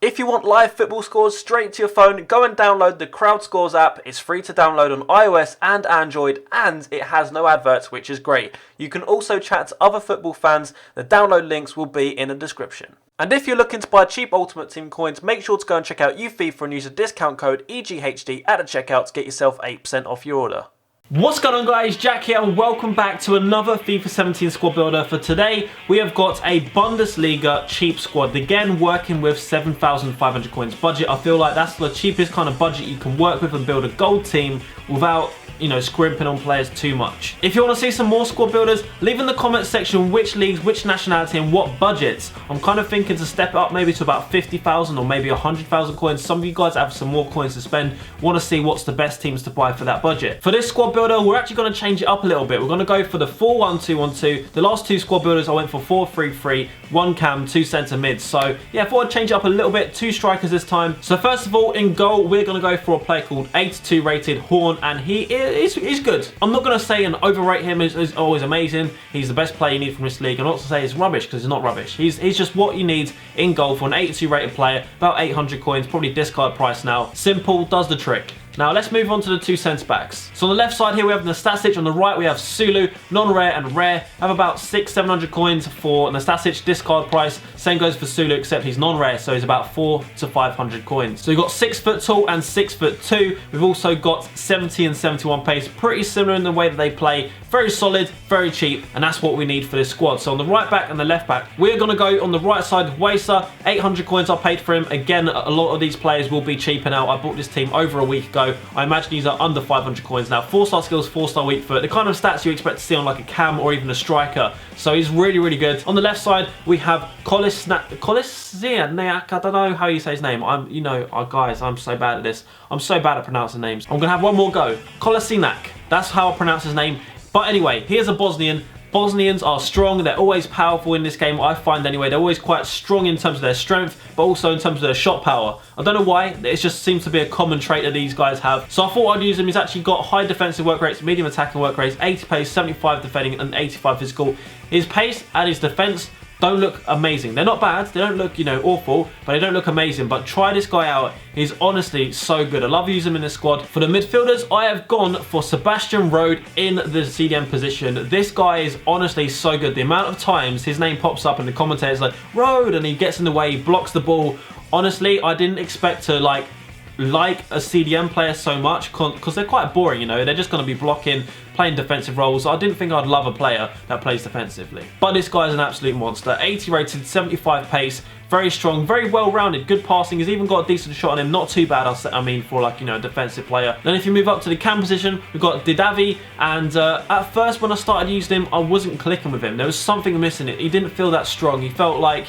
If you want live football scores straight to your phone, go and download the Crowd Scores app. It's free to download on iOS and Android, and it has no adverts, which is great. You can also chat to other football fans. The download links will be in the description. And if you're looking to buy cheap Ultimate Team coins, make sure to go and check out UFIFA and use the discount code EzekielGamingHD at the checkout to get yourself 8% off your order. What's going on, guys? Jack here and welcome back to another FIFA 17 squad builder. For today we have got a Bundesliga cheap squad, again working with 7,500 coins budget. I feel like that's the cheapest kind of budget you can work with and build a gold team without, you know, scrimping on players too much. If you want to see some more squad builders, leave in the comments section which leagues, which nationality and what budgets. I'm kind of thinking to step it up maybe to about 50,000 or maybe 100,000 coins. Some of you guys have some more coins to spend, want to see what's the best teams to buy for that budget. For this squad builder, we're actually going to change it up a little bit. We're going to go for the 4-1-2-1-2. The last two squad builders I went for 4-3-3, 1 cam, 2 centre mids. So yeah, I thought I'd change it up a little bit, 2 strikers this time. So first of all, in goal, we're going to go for a player called 82 rated Horn, and he's good. I'm not going to say and overrate him. He's always amazing. He's the best player you need from this league. I'm not to say he's rubbish, because he's not rubbish. He's just what you need in goal for an 82 rated player. About 800 coins, probably discard price now. Simple, does the trick. Now let's move on to the two centre backs. So on the left side here we have Nastasic, on the right we have Sulu, non-rare and rare. Have about 600-700 coins for Nastasic, discard price. Same goes for Sulu, except he's non-rare, so he's about 400 to 500 coins. So you've got 6 foot tall and 6 foot 2. We've also got 70 and 71 pace, pretty similar in the way that they play. Very solid, very cheap, and that's what we need for this squad. So on the right back and the left back, we're going to go on the right side, Waisa. 800 coins I paid for him. Again, a lot of these players will be cheaper now. I bought this team over a week ago. I imagine these are under 500 coins now. 4-star skills, 4-star weak foot. The kind of stats you expect to see on like a cam or even a striker. So he's really, really good. On the left side, we have Kolesiak. I don't know how you say his name. Guys, I'm so bad at this. I'm so bad at pronouncing names. I'm gonna have one more go. Kolesiak. That's how I pronounce his name. But anyway, here's a Bosnian. Bosnians are strong, they're always powerful in this game, I find anyway. They're always quite strong in terms of their strength, but also in terms of their shot power. I don't know why, it just seems to be a common trait that these guys have. So I thought I'd use him. He's actually got high defensive work rates, medium attacking work rates, 80 pace, 75 defending and 85 physical. His pace and his defense don't look amazing. They're not bad, they don't look, you know, awful, but they don't look amazing. But try this guy out, he's honestly so good. I love using him in the squad. For the midfielders, I have gone for Sebastian Rode in the CDM position. This guy is honestly so good. The amount of times his name pops up in the commentators like, Rode, and he gets in the way, he blocks the ball. Honestly, I didn't expect to like a CDM player so much, because they're quite boring, you know. They're just going to be blocking, playing defensive roles. I didn't think I'd love a player that plays defensively. But this guy's an absolute monster. 80 rated, 75 pace, very strong, very well-rounded, good passing. He's even got a decent shot on him, not too bad, I mean, for like, you know, a defensive player. Then if you move up to the cam position, we've got Didavi, and at first when I started using him, I wasn't clicking with him. There was something missing. He didn't feel that strong. He felt like,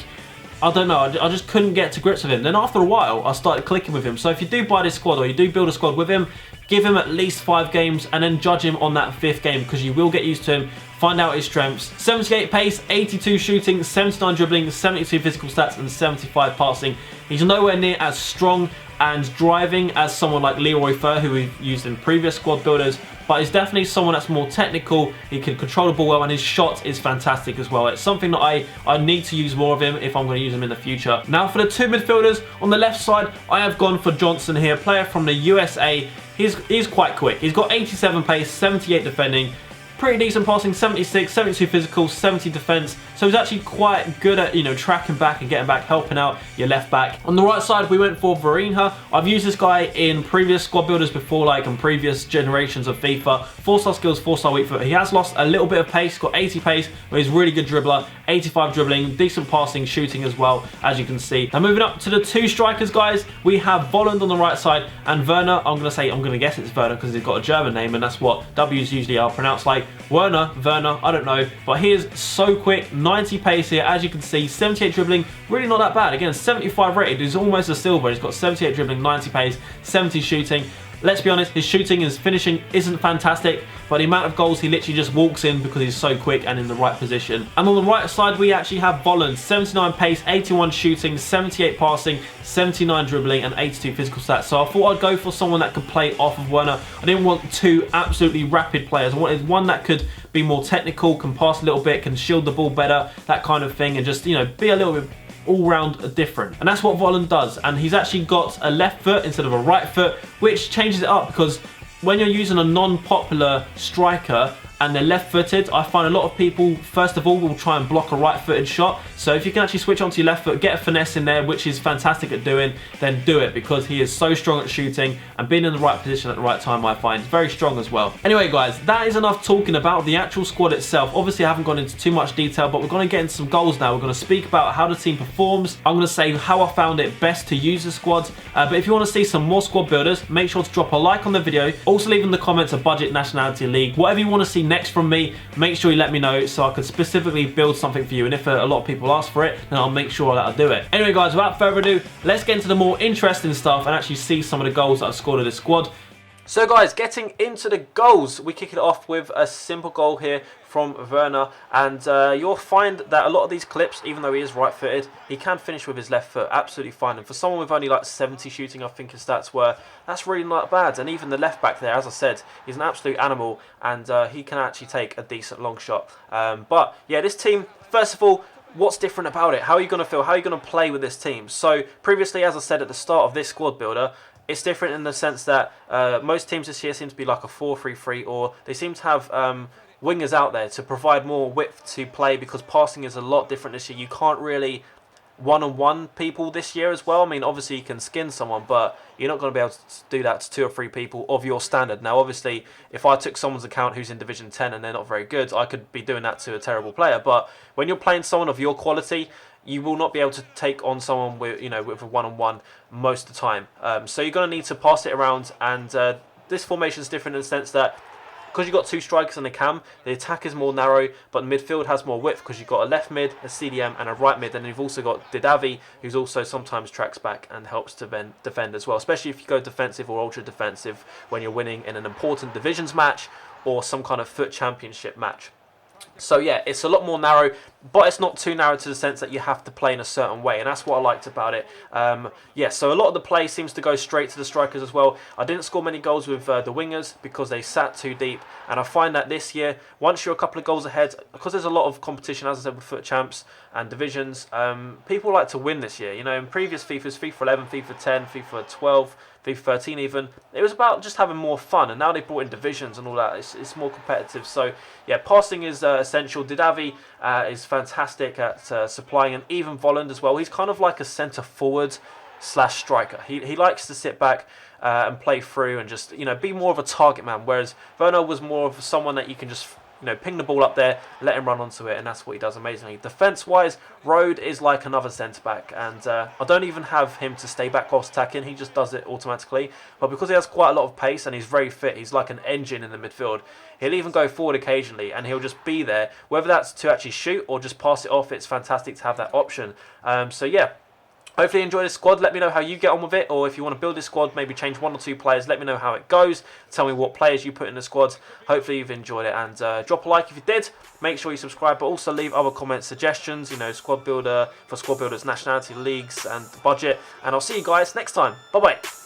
I don't know, I just couldn't get to grips with him. Then after a while, I started clicking with him. So if you do buy this squad or you do build a squad with him, give him at least 5 games and then judge him on that 5th game, because you will get used to him, find out his strengths. 78 pace, 82 shooting, 79 dribbling, 72 physical stats and 75 passing. He's nowhere near as strong and driving as someone like Leroy Fer, who we've used in previous squad builders, but he's definitely someone that's more technical. He can control the ball well, and his shot is fantastic as well. It's something that I need to use more of him if I'm going to use him in the future. Now for the two midfielders, on the left side, I have gone for Johnson here, player from the USA. He's quite quick. He's got 87 pace, 78 defending, pretty decent passing, 76, 72 physical, 70 defense. So he's actually quite good at, you know, tracking back and getting back, helping out your left back. On the right side, we went for Varinha. I've used this guy in previous squad builders before, like in previous generations of FIFA. 4-star skills, 4-star weak foot. He has lost a little bit of pace, got 80 pace, but he's a really good dribbler, 85 dribbling, decent passing, shooting as well, as you can see. Now moving up to the two strikers, guys, we have Volland on the right side and Werner. I'm going to guess it's Werner because he's got a German name, and that's what W's usually are pronounced like. Werner, I don't know, but he is so quick. 90 pace here, as you can see, 78 dribbling, really not that bad. Again, 75 rated, he's almost a silver. He's got 78 dribbling, 90 pace, 70 shooting. Let's be honest, his shooting, his finishing isn't fantastic, but the amount of goals he literally just walks in because he's so quick and in the right position. And on the right side, we actually have Volland, 79 pace, 81 shooting, 78 passing, 79 dribbling, and 82 physical stats. So I thought I'd go for someone that could play off of Werner. I didn't want two absolutely rapid players. I wanted one that could be more technical, can pass a little bit, can shield the ball better, that kind of thing, and just, you know, be a little bit all round different. And that's what Volland does. And he's actually got a left foot instead of a right foot, which changes it up, because when you're using a non-popular striker and they're left-footed, I find a lot of people, first of all, will try and block a right-footed shot. So if you can actually switch onto your left foot, get a finesse in there, which he's fantastic at doing, then do it, because he is so strong at shooting and being in the right position at the right time, I find very strong as well. Anyway, guys, that is enough talking about the actual squad itself. Obviously, I haven't gone into too much detail, but we're going to get into some goals now. We're going to speak about how the team performs. I'm going to say how I found it best to use the squad. But if you want to see some more squad builders, make sure to drop a like on the video. Also, leave in the comments a budget nationality league. Whatever you want to see next from me, make sure you let me know so I can specifically build something for you. And if a lot of people ask for it, then I'll make sure that I'll do it. Anyway, guys, without further ado, let's get into the more interesting stuff and actually see some of the goals that I've scored in this squad. So, guys, getting into the goals, we kick it off with a simple goal here from Werner, and you'll find that a lot of these clips, even though he is right-footed, he can finish with his left foot absolutely fine. And for someone with only like 70 shooting, I think his stats were, that's really not bad. And even the left back there, as I said, he's an absolute animal, and he can actually take a decent long shot. But yeah, this team, first of all, what's different about it? How are you going to feel? How are you going to play with this team? So previously, as I said at the start of this squad builder, it's different in the sense that most teams this year seem to be like a 4-3-3, or they seem to have wingers out there to provide more width to play, because passing is a lot different this year. You can't really one-on-one people this year as well. I mean, obviously you can skin someone, but you're not going to be able to do that to 2 or 3 people of your standard. Now, obviously, if I took someone's account who's in Division 10 and they're not very good, I could be doing that to a terrible player. But when you're playing someone of your quality, you will not be able to take on someone with, with a one-on-one most of the time. So you're going to need to pass it around, and this formation is different in the sense that because you've got 2 strikers and a cam, the attack is more narrow, but the midfield has more width because you've got a left mid, a CDM, and a right mid. And you've also got Didavi, who's also sometimes tracks back and helps to defend as well, especially if you go defensive or ultra defensive when you're winning in an important divisions match or some kind of foot championship match. So yeah, it's a lot more narrow, but it's not too narrow to the sense that you have to play in a certain way, and that's what I liked about it. Yeah, so a lot of the play seems to go straight to the strikers as well. I didn't score many goals with the wingers because they sat too deep, and I find that this year, once you're a couple of goals ahead, because there's a lot of competition, as I said, with foot champs and divisions, people like to win this year. You know, in previous FIFAs, FIFA 11, FIFA 10, FIFA 12, FIFA 13 even, it was about just having more fun, and now they brought in divisions and all that. It's more competitive. So yeah, passing is essential. Didavi is fantastic at supplying, and even Volland as well. He's kind of like a centre forward slash striker. He likes to sit back and play through and just be more of a target man, whereas Werner was more of someone that you can just ping the ball up there, let him run onto it, and that's what he does amazingly. Defence-wise, Rode is like another centre-back, and I don't even have him to stay back whilst attacking. He just does it automatically. But because he has quite a lot of pace and he's very fit, he's like an engine in the midfield. He'll even go forward occasionally, and he'll just be there. Whether that's to actually shoot or just pass it off, it's fantastic to have that option. So yeah. Hopefully you enjoy this squad. Let me know how you get on with it, or if you want to build this squad, maybe change 1 or 2 players. Let me know how it goes. Tell me what players you put in the squads. Hopefully you've enjoyed it, and drop a like if you did. Make sure you subscribe, but also leave other comment suggestions, squad builder for squad builders, nationality leagues, and budget. And I'll see you guys next time. Bye-bye.